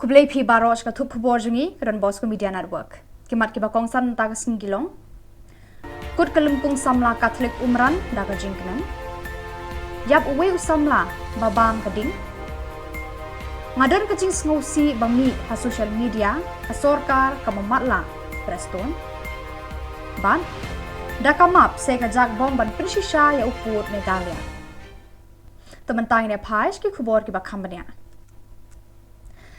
Kublai pi baros ka thup khubor jungi kadon Bosco Media Network. Kimat ki bakong san tagas ngilong. Kut kalumpung samla Catholic umran daga jingknan. Yap uwe usamla babam kading. Ngadon kajing sngosi bami ha social media ha sorkar ka mamatla preston. Ban dakamap se ka jak bom ban prinsisha ya uput medalya. Tementang ne pais ki khubor ki bakhambanya.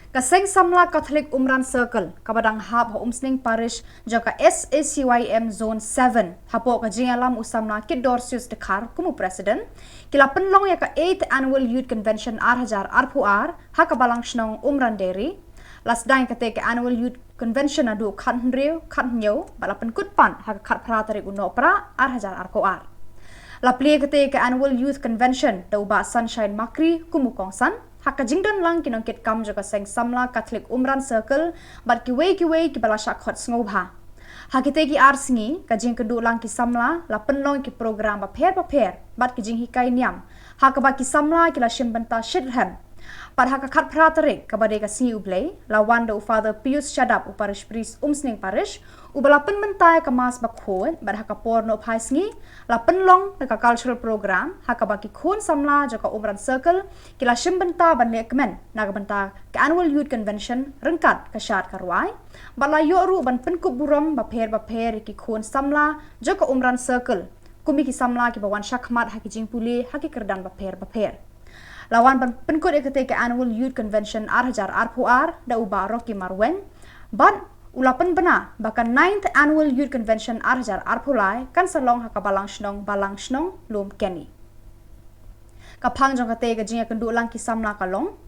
Kaseng samla Catholic Umran Circle kabadang hab ha umsning parish joka SACYM Zone 7 hapo ka jingalam usamna kid Dorsius Dekar kumu president kila penlong ya ka 8th annual youth convention arhajar arpuar ha kabalang shnong umran deri las dain kate ka annual youth convention adu khanriu khanyo bala penkutpan ha khat pratari uno pra arhajar arkoar la plie kate ka annual youth convention dauba sunshine makri kumu kongsan haka jingdan lang kinongkit kam joka seng samla Catholic Umran Circle bat ki wei ki bala shakhot ngobha hakite ki arsingi ka jing kedu lang ki samla la penlong ki program ba pher bat ki jing hikai niam haka ba ki samla ki la shimbanta shidham par haka khat pratare ka bade ka si ublei la wanda u Father Pius Shadap u parish priest umsning parish u bala penmentai ka mas ba khon bat haka porno phaisngi la penlong ka cultural program haka ba ki khon samla joka Umran Circle ki la shimbanta ban lekmen naga banta ka annual youth convention rengkat ka shat karwai bala yoru ban penkup buram ba pher ki khon samla joka Umran Circle kumi ki samla ki bawan shakmat haki jing puli haki kerdan ba pher lawan penkut ekate ke annual youth convention arhajar arpuar da uba Rocky Marwen ban ulapan bena bahkan 9th annual youth convention arhajar arpulai kan salong haka balang shnong lum kenny kapang jong kate ke jinga kendu lang ki samla kalong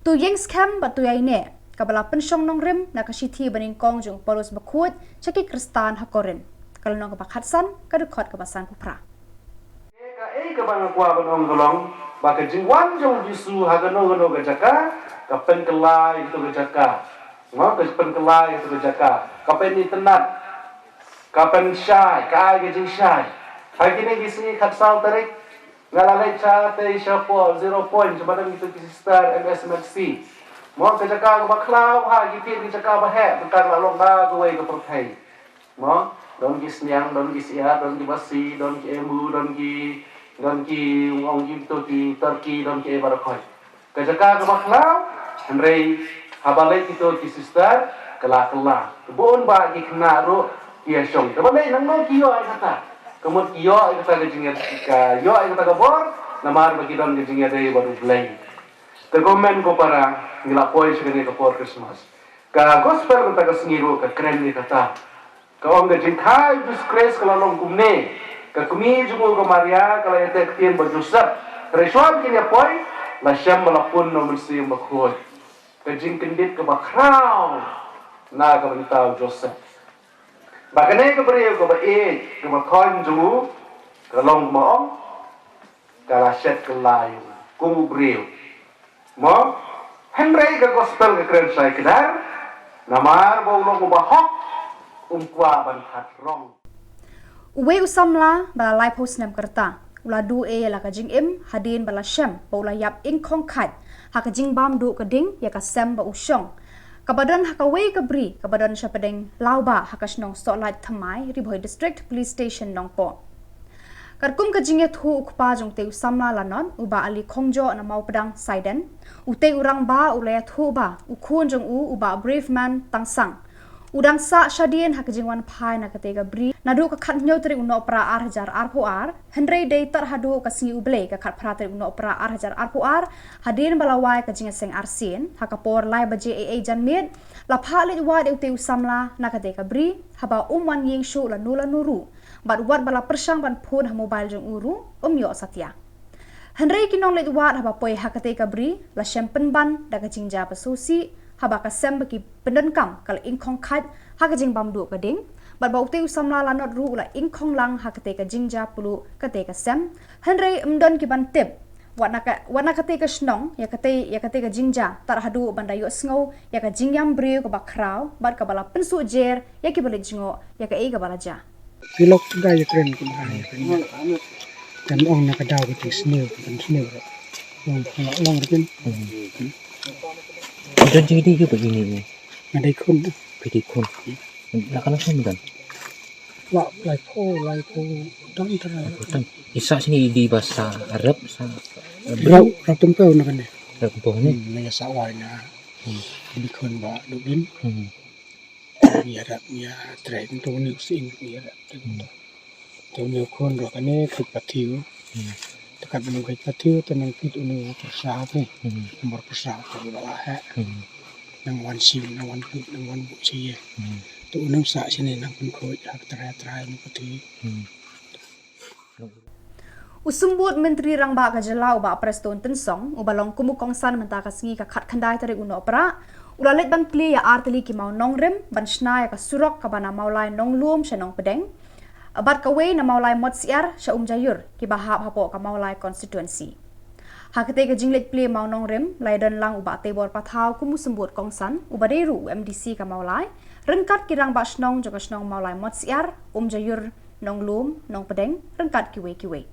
tu yeng scam ba tu yaine kabala pensyong nong rim na kasithi baning kong jong polos bakut chaki kristan hakorin kalong ka bakhatsan kadukot ka basan kupra ka bang kwa banong golong baka jingwan jong jisu hagano ga jaka ka pen kelai itu ga jaka ngo ka pen kelai itu ga jaka ka pen ni tenat ka pen syai ka ga jing syai hagi ni gisi khatsal tarik ngalalai cha te shapo 0 point badan itu ki sister MSMC mo ka jaka ga baklau ha gi pi jaka ba he bukan la long da go we ga perthai mo don gi sniang don gi sia don gi basi don gi emu don ki wong to ki Turkey don ki barakhoi ka jaka ka baklau henrei habale kito ki sister kala bon ba ki khna ro kia song ka bale nang no ki yo ai kata kamot ki yo ai kata ga jinga ka yo ai kata ka bor namar ba ki don ga jinga dei baru blai ka gomen ko para ngila poi shigene ka for Christmas ka gospel ka ka singiro ka krem ni kata ka om ga jing khai disgrace kala long kumne kakumi jugo ko Maria kala yete kien ba Joseph reswab kini apoi la syam malapun no mesti makhoi kajing kendit ke bakrau na ka bentau Joseph bakane ka beri ko ba ke makhon jugo kalong mo kala set kelayu kumu beri mo henry ka gospel ka kren sai kedar namar bo lo ko ba hok kwa ban khat rong uwe usamla bala lai post nam kerta ula du la ka jing im hadin bala shem bola yap ing khong khat ha ka jing bam du ka ding ya ka sem ba usyong kabadan ha ka we ka bri kabadan sha pedeng lauba ha ka snong spotlight thamai ribhoi district police station nongpo karkum ka jinge thu ukpa jong te usamla lanon uba ali khongjo na mau pedang saiden ute urang ba ulaya thu ba ukhun jong uba brave man tangsang udang sa shadien hakjingwan phai na katega bri nadu ka khat nyotri uno pra arhajar arpuar henrei dei tar hadu ka singi uble ka khat pratri uno pra arhajar arpuar hadin balawai ka jinga seng arsin hakapor lai baje aa janmit la phale wad ute usamla na katega bri haba umwan yeng shu la nuru bat wat bala persang ban phone ha mobile jong uru yo satya henrei kinong let wad haba poi hakate ka bri la shempen ban daga jingja pasusi haba ka sem baki pendan kam kal ingkhong khat ha ka jing bam du ka ding bat bau te usamla la not ru la ingkhong lang ha ka te ka jingja pulu ka te ka sem henrei umdon ki ban tip wana ka te ka snong ya ka te ka jingja tar hadu banda yo sngo ya ka jingyam bre ko bakrau bat ka bala pensu jer ya ki bale jingo ya ka e ka bala ja pilok ga ya kren ko ha kan ong na ka daw ki snew kan snew long kin Dan jadi ke begini ada kun pilih kun. Nak kalau semua kan. wa lai po dang tara Kan isa sini di bahasa Arab sa bro rap tempel na kan Arab ni. na sa wa na di kun ba do bin ya rap ya train to ni sing ya rap to ni kun ro kan ne khit patiu tekat nu khit patiu tenang pit unu persa pe nomor persa to ba ha nang wan sim nang wan put nang wan bu chi tu nang sa sini nang pun khoi hak trai nu pati Usumbut Menteri Rangba ka Jela uba Preston Tensong ubalong kumukong san menta ka singi ka khat khandai tari uno opera ulalet ban pli ya arteli ki mau nongrem ban shna ya ka surok ka bana maulai nonglum shanong pedeng abat ka wei na maulai motsiar sha jayur ki bahap hapo ka maulai constituency hakete ka jinglet pli mau nongrem laidan lang uba tebor pathau kumusembut kongsan uba deru MDC ka maulai rengkat ki Rangba shnong joka shnong maulai motsiar jayur nonglum nong pedeng rengkat ki wei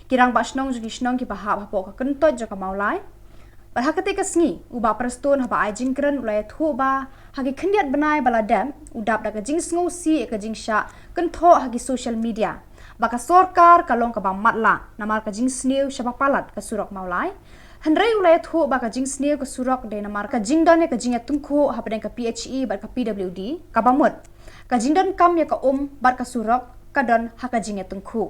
kirang ba shnong jugi shnong ki bahap hapo ka kentot joka maulai berhakati ka sngi uba Preston haba ai jingkren ulai thu ba hagi khendiat banai bala dam udap da ka jing sngo si ka jing sha kentho hagi social media baka sorkar kalong ka ba matla namar ka jing sneu shaba palat ka surok maulai handrai ulai thu ba ka jing sneu ka surok de namar ka jingdan ka jing tungkho habden ka PHE bar ka PWD ka bamut ka jingdan kam ya ka bar ka surok ka don haka jing tungkho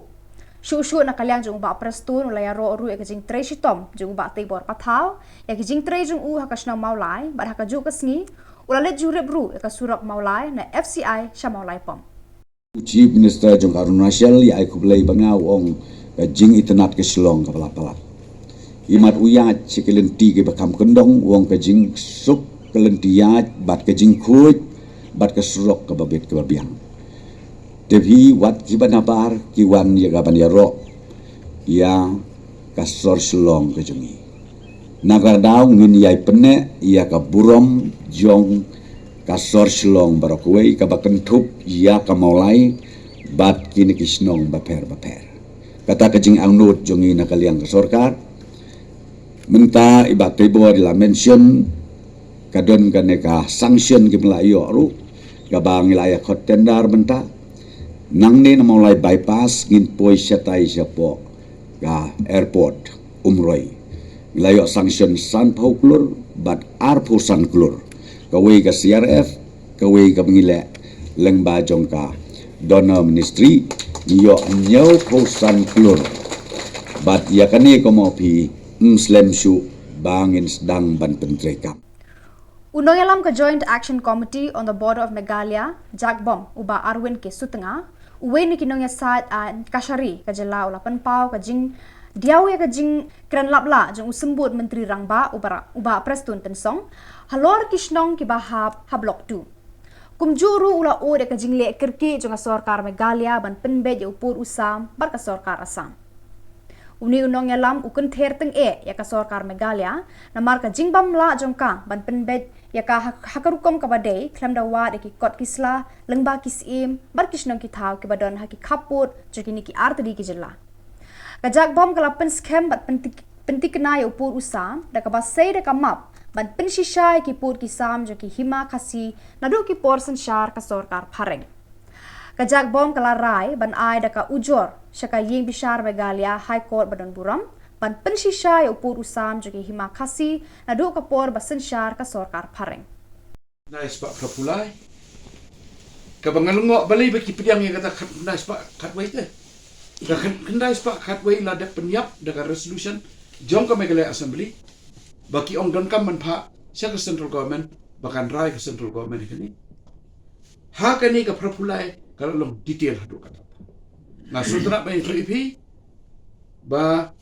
Shushu na kaliang jung ba Preston ulaya ro ru e jing tre shitom jung ba tebor pathau e jing tre jung u hakasna maulai bar hakaju kasngi ulalet jure bru e surok maulai na FCI sha maulai pom Chief Minister jong Arunachal ya ai kublai bangau ong jing itnat ke Shillong ka pala imat uya chikelenti ke bakam kendong wong ke jing sup kelentiya bat ke jing khuj bat ke surok ke babet ke babiang Devi wat kibanabar kiwan ya gaban ya ro ya kasor Shillong ke jongi nagar daung ngin yai pene ya ka burom jong kasor Shillong barokwei ka bakentup ya ka maulai bat kini kisnong baper kata kejing angnut jongi nakaliang ka sorkar menta ibat tebo la mention kadon kaneka sanction ki melayo ru ka bang ilaya khotendar menta nang ni na maulai bypass ngin poi syatai siapo ka airport umroi layo sanction san pauklur bat arpu san klur kawai ka CRF kawai ka mengile leng bajong ka donor ministry yo nyau san klur bat ya kani ko mo pi muslim shu bangin sedang ban pentrekap Unong alam ka Joint Action Committee on the Border of Meghalaya Jakbom uba Arwin ke Sutenga uwe ni kinong ya saat kashari ka Jela ula panpau ka jing diaw ya ka jing kran lapla jeng usembut Menteri Rangba uba Preston Tensong halor kisnong ki bahap hablok 2 kumjuru ula o de ka jing le kirki jeng sorkar Meghalaya ban penbet ya upur usam bar ka sorkar Assam Uni unong yalam ukun ther teng ya ka sorkar Meghalaya namar ka jing bamla jongka ban penbet ya ka hakarukom ka badai klam dawa de ki kot kisla lengba kisim bar kisnong ki thau ki badon haki khaput jokini ki artadi ki jilla kajak bom kalapen scam bat pentik na ya upur usam da ka basai da ka map ban penshisha ki pur ki sam joki hima khasi nadu ki portion shar ka sorkar phareng kajak bom kala rai ban ai da ka ujor shaka ying bishar Meghalaya High Court badon buram ban penshisha ya upur usam joki hima khasi nadu ka por basen shar ka sorkar phareng Nais pak kapulai kabangalungok balai baki pediang yang kata nais pak katway te dah kendai pak katway la dak penyap dak resolution jong ka Meghalaya Assembly baki ong don kam man pha sia ka central government bakan rai ka central government ini ha kani ka propulai kalau long detail hadu kata na sutra ba ipi ba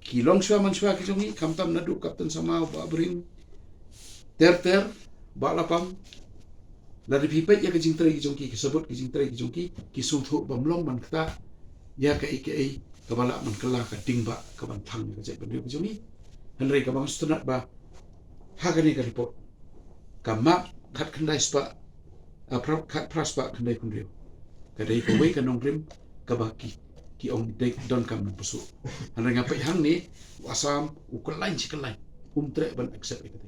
kilong shwa man shwa kijongi kamtam nadu kapten sama ba bring ter ba lapam la di pipet ya kajing trai kijongki kisebut kajing trai kijongki kisung thu bamlong man kata ya ka ike kabala man kala ka dingba ka ban thang ka jai ban kijongi hanrei ka bang stunat ba ha kani ka report ka map khat khandai spa khat praspa khandai kunrio kadai ko wei ka nongrim ka ba ki ong dek don kam na pusu hanrei ngapai hang ni Assam ukulai chikalai tre ban accept ikate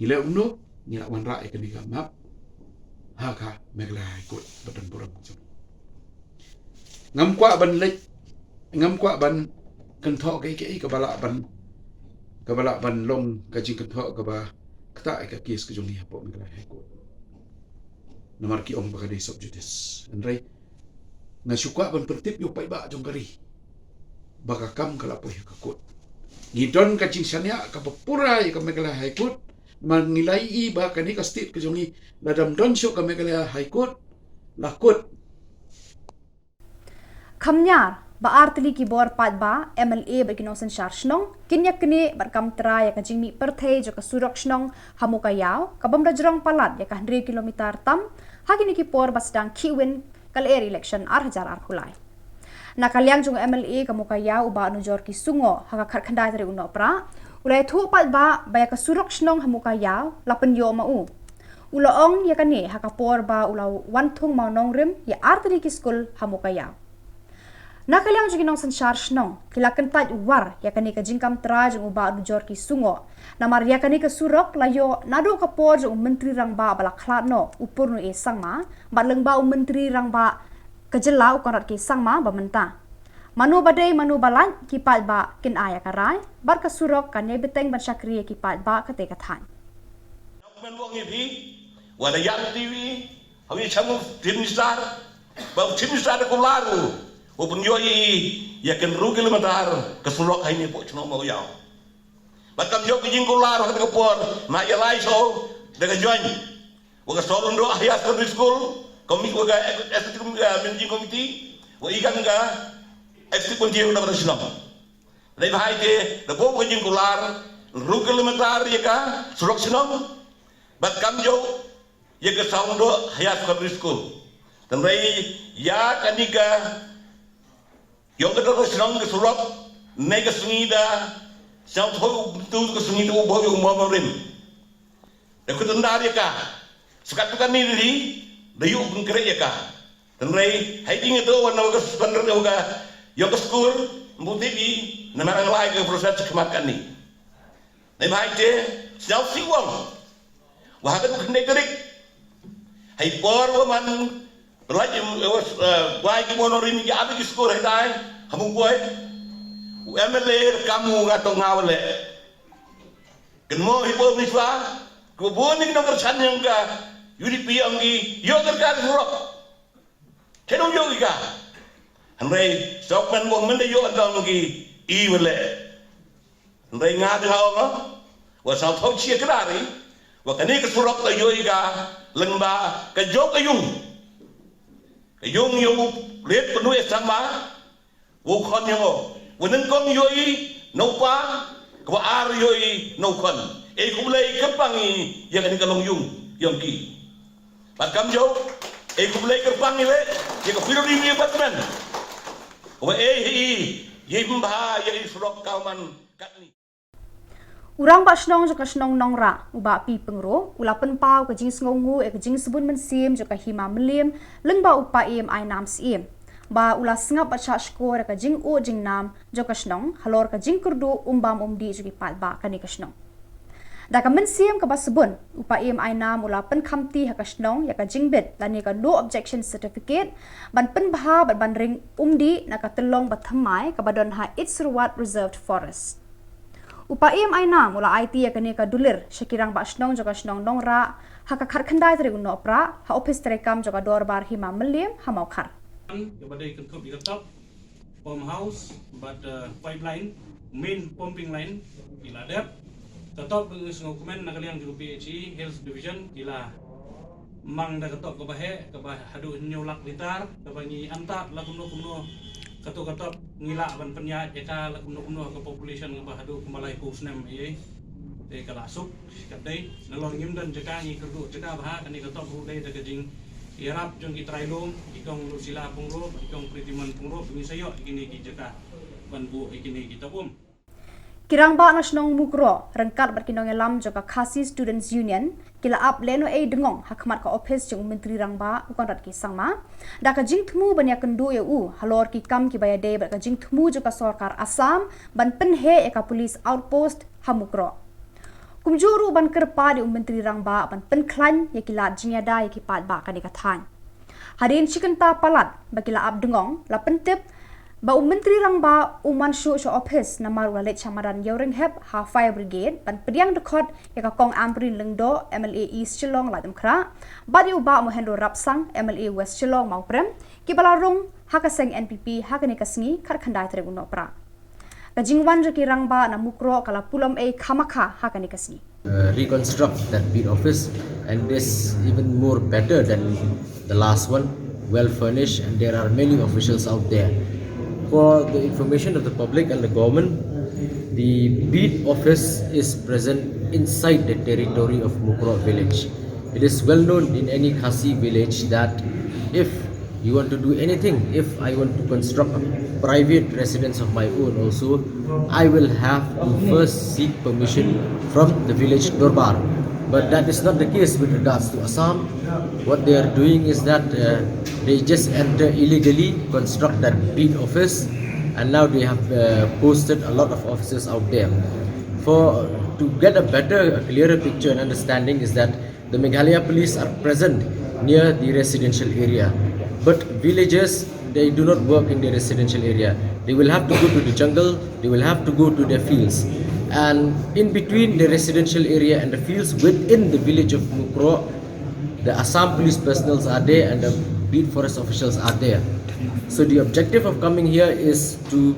Ngila umno, ngila wan ra ikan ikan map. Haka meglai ikut badan burang jom. Ngam kwa ban lek, ngam kwa ban kentok ke kebala ban long kajing kentok keba kata ke kes ke joni hapo meglai ikut. Namar ki ong bakade sub judice. Andrai ngasukwa ban pertip yo pai ba jong kari. Baka kam kala po kakut. Ngidon kajing sanya kapapurai ka meglai ikut. Mangilai ba kani ka state ke jongi ladam don show ka megalaya high court lakut Kamnyar ba artli ki bor pad ba MLA ba kinosen sharšnong kinya kini barkam tra ya kajing mi perthei jo ka surakšnong hamuka yaw kabam rajrong palat ya ka 100 kilometer tam hakini ki por basdang kiwin kal air election arhajar arkulai nakalyang jong MLA kamuka yaw uba anujor ki sungo haka kharkhandai tari uno pra ulai thu pat ba ya ka surakšnong hamuka yaw lapen yo mau ulaong ya kani haka por ba ulaw wanthung mau nong rim ya artli ki school hamuka yaw nakalyang jong inong sansar shnong kilakan tat war ya kani ka jingkam tra jong uba anujor ki sungo namar ya kani ka surok layo nado ka por jong menteri rang ba balaklat no upur no e sangma baleng ba menteri rang ba kejela ukorat ki sangma ba menta Manu badai manu balan kipat ba kin aya karai bar ka surok kan ne beteng ban syakri kipat ba kate kathan men wong ibi wala yang TV hawi chamu timsar ba timsar ko laru upun yoi ya ken rugil matar ka surok ai ni po chno mo yaw ba kam yo kijing ko laru ka por ma ya lai so daga join wa ka solon do ahya secondary school komi wa ga estetik managing committee wa ikan ga Ekstip pun dia udah berhasil. Dari bahaya ke, depo pun jing kular, rugil mentar ya ka, surok senang, bat kamjo, ya ke saundo hayat secondary school. Dan dari ya kanika, yang kedua senang ke surok, naik ke sungai dah, sang thoi tu ke sungai tu boy umam rim. Dekat tendar ya ka, sekat bukan ni diri, dayu pun kerja ya ka. Dan dari hiding itu warna ke sebenarnya juga. Yo ke school mbutibi na marang lai ke proses kemakan ni. Nei bahai te siau siwang. Wa hakan kene gerik. Hai por wa man lagi wai ki monorin ki abi ki school hai dai. Hamu boy. MLA kamu ngato ngawle. Kenmo hibo miswa. Ko boni no kersan yang ka UDP anggi yo kerja surok. Kenu yo ka. Andai sokmen wong men yo andang lagi I wale. Andai ngad hao wa sao thau chia kedari wa kani ke surok la yo iga lengba ke jok ayung. Ke yung yo let penu sama wo khon yo. Wa nang kom yo I no pa wa ar yo I no khon. E kumlei kepangi yang kani kalong yung yang ki. Pakam yo e kumlei kepangi le ye ko piro ni batman. Urang ba snong jo ka snong nong ra uba pi pengro ulapen pau ka jing sngongu e ka jing sebun men sim jo ka hima meliam leng ba upa em ai nam sim ba ula sngap ba cha skor ka jing o jing nam jo ka snong halor ka jing kurdu umbam umdi jo ki pat ba ka ni ka snong da ka men sim ka ba sebun upa em ai nam ulapen khamti ha ka snong ya ka jing bet la ni ka no objection certificate ban pen bha ban ring umdi na ka telong ba thamai ka badon ha Itsurwat reserved forest upa em ai nam ula IT ya ka ni ka dulir shakirang ba snong jo ka snong nong ra ha ka kharkhandai tre no pra ha office tre kam jo ka dor bar hima meliam ha mau khar Badai ketop di ketop pump house but pipeline main pumping line iladap tetap dengan dokumen nakaliang di PHE Health Division ila mang da ketop ke bah hadu nyolak litar ke bani antak la kumno ketop ngila ban penyat eka la kumno ke population ke bah hadu kemalai kusnem ye te kala sup kadai nalor ngim dan jeka ngi kerdu jeka bah ani ketop rudai da gejing irap jong itrailom ikong lusila pungro ikong pritiman pungro pengisayo ikini ki jeka ban bu ikini kita Kirang ba nasionong mukro rengkat berkinong elam joka Khasi Students Union kila ap leno e dengong hakmat ka office jong menteri rang ba ukon rat ki sangma da ka jing thmu banya kendu eu halor ki kam ki baya de ka jing thmu joka sarkar Assam ban penhe e ka police outpost hamukro kumjuru ban kerpa di Menteri Rangba ban penklan yakila jinyada yakipat ba kanikatan. Hadirin cikenta palat bakila abdengong la pentip ba Menteri Rangba Umanshu Sho Office namar walet chamaran Yoringheb ha Fire Brigade ban pediang dekot yaka kong Ampri Lengdo MLA East Chilong la demkra badi uba mohendo rapsang MLA West Chilong mau prem kibalarung hakaseng NPP hakanikasngi karkhandai trebuno pra Kajingwan Raki Rangba na mukro kala pulam Kamakha hakanikasni. Reconstruct that bid office, and this even more better than the last one, well furnished, and there are many officials out there. For the information of the public and the government, the bid office is present inside the territory of Mukro village. It is well known in any Khasi village that if you want to do anything, if I want to construct a private residence of my own also, I will have to first seek permission from the village Dorbar. But that is not the case with regards to Assam. What they are doing is that they just enter illegally, construct that bid office, and now they have posted a lot of officers out there. To get a better, a clearer picture and understanding is that the Meghalaya police are present near the residential area. But villagers, they do not work in the residential area. They will have to go to the jungle, they will have to go to their fields. And in between the residential area and the fields within the village of Mukro, the Assam police personnel are there and the beat forest officials are there. So the objective of coming here is to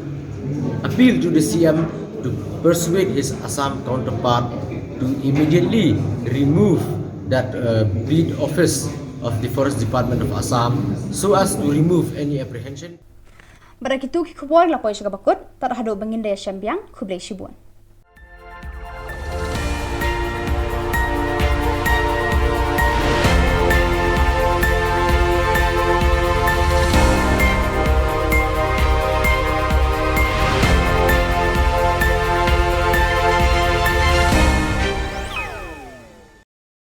appeal to the CM to persuade his Assam counterpart to immediately remove that beat office of the Forest Department of Assam so as to remove any apprehension. Barakitu ki kubor la poisha bakut tarahado bangin daya syambiang kublai shibuan.